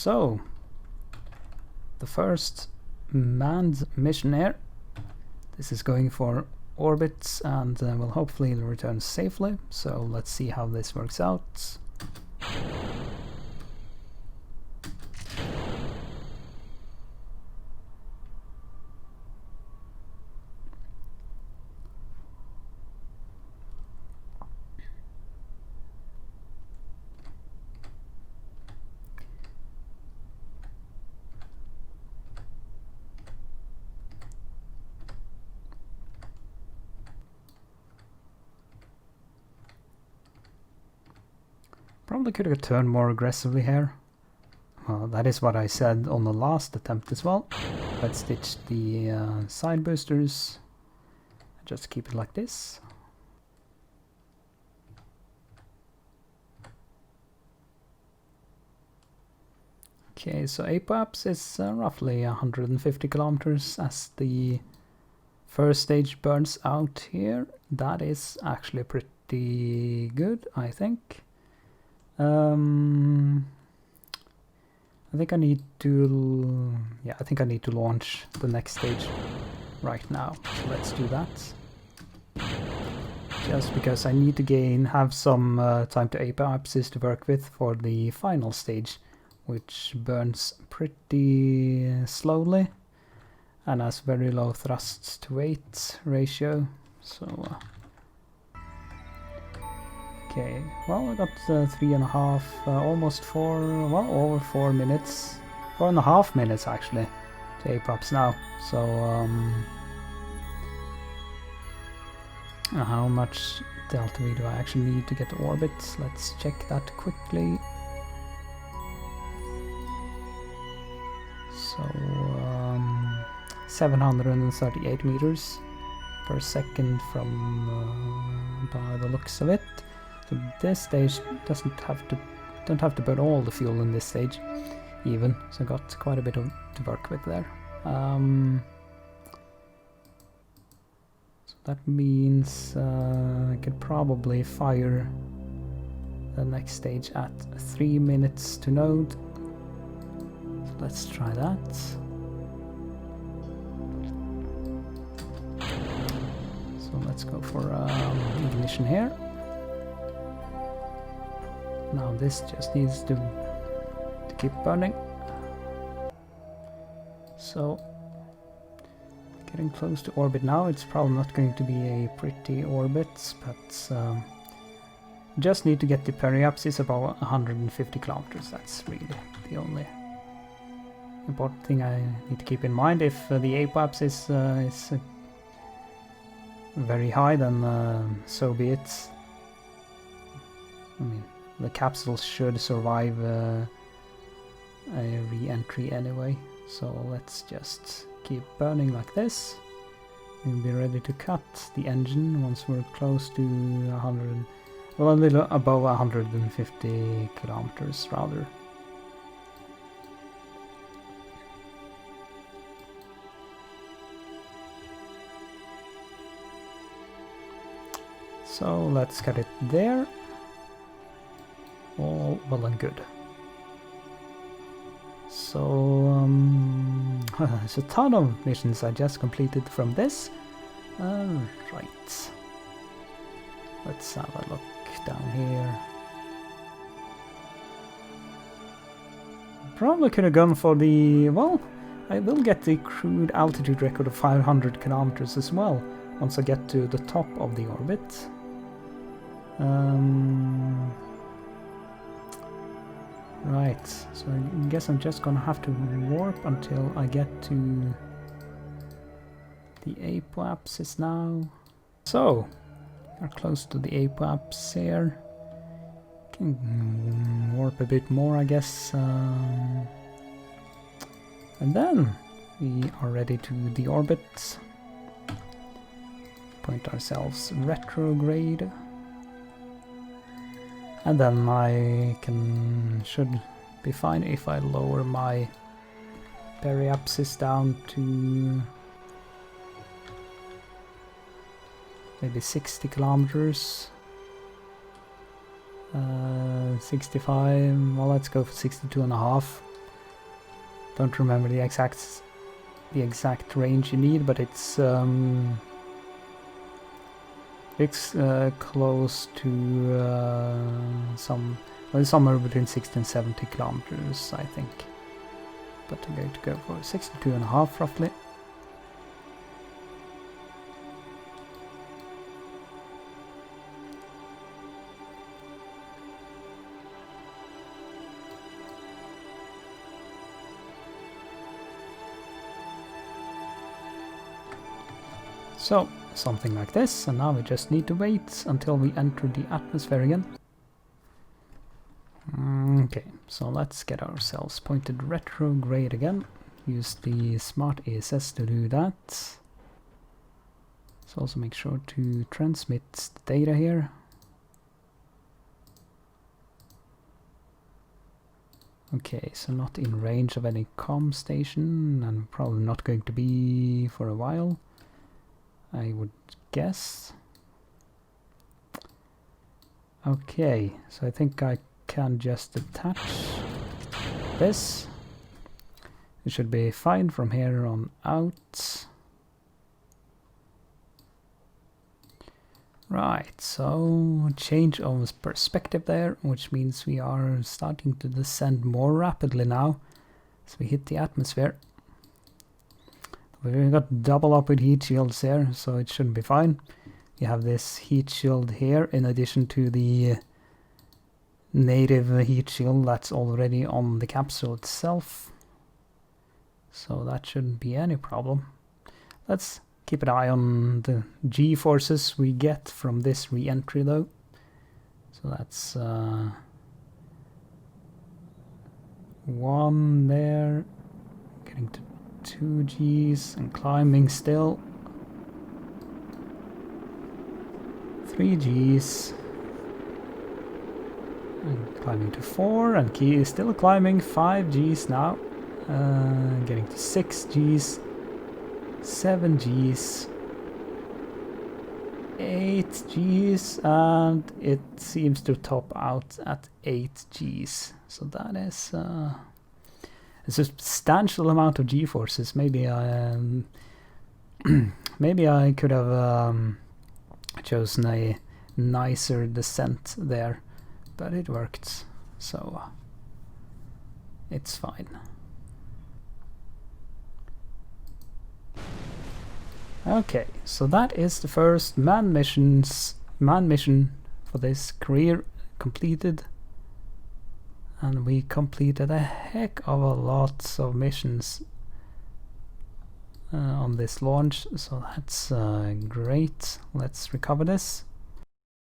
So, the first manned mission here. This is going for orbits and will hopefully return safely. So let's see how this works out. Probably could have turned more aggressively here. Well, that is what I said on the last attempt as well. Let's stitch the side boosters. Just keep it like this. Okay, so apoapsis is roughly 150 kilometers as the first stage burns out here. That is actually pretty good, I think. I think I need to, I think I need to launch the next stage right now. So let's do that. Just because I need to have some time to apoapsis to work with for the final stage, which burns pretty slowly and has very low thrust to weight ratio. So okay, well, I got 3.5, almost 4, well, over 4 minutes, 4.5 minutes actually, to apoaps now. So, how much delta V do I actually need to get to orbit? Let's check that quickly. So, 738 meters per second from by the looks of it. So this stage don't have to burn all the fuel in this stage, even. So got quite a bit to work with there. So that means I could probably fire the next stage at 3 minutes to node. So let's try that. So let's go for ignition here. Now this just needs to keep burning. So getting close to orbit now. It's probably not going to be a pretty orbit, but just need to get the periapsis above 150 kilometers. That's really the only important thing I need to keep in mind. If the apoapsis is very high, then so be it. I mean, the capsule should survive a re-entry anyway, so let's just keep burning like this. We'll be ready to cut the engine once we're close to 100, well, a little above 150 kilometers rather. So let's cut it there. All well and good. So there's a ton of missions I just completed from this. Right. Let's have a look down here. Probably could have gone for the, well, I will get the crude altitude record of 500 kilometers as well once I get to the top of the orbit. Right, so I guess I'm just gonna have to warp until I get to the apoapsis now. So, we're close to the apoapsis here. Can warp a bit more, I guess. And then we are ready to deorbit. Point ourselves retrograde. And then I should be fine if I lower my periapsis down to maybe 60 kilometers. 65, well, let's go for 62.5. Don't remember the exact range you need, but it's close to somewhere between 60 and 70 kilometers, I think. But I'm going to go for 62.5 roughly. So, something like this, and now we just need to wait until we enter the atmosphere again. Okay, so let's get ourselves pointed retrograde again. Use the smart RSS to do that. So also make sure to transmit the data here. Okay, so not in range of any comm station, and probably not going to be for a while, I would guess. Okay, so I think I can just attach this. It should be fine from here on out. Right, so change of perspective there, which means we are starting to descend more rapidly now. So we hit the atmosphere. We've got double up with heat shields here, so it should be fine. You have this heat shield here in addition to the native heat shield that's already on the capsule itself. So that shouldn't be any problem. Let's keep an eye on the G-forces we get from this re-entry though. So that's 1 there, getting to 2 Gs and climbing still. 3 Gs. And climbing to 4, and key is still climbing. 5 Gs now. Getting to 6 Gs. 7 Gs. 8 Gs, and it seems to top out at 8 Gs. So that is a substantial amount of G-forces. Maybe I maybe I could have chosen a nicer descent there, but it worked, so it's fine. Okay, so that is the first man mission for this career completed. And we completed a heck of a lot of missions on this launch, so that's great. Let's recover this.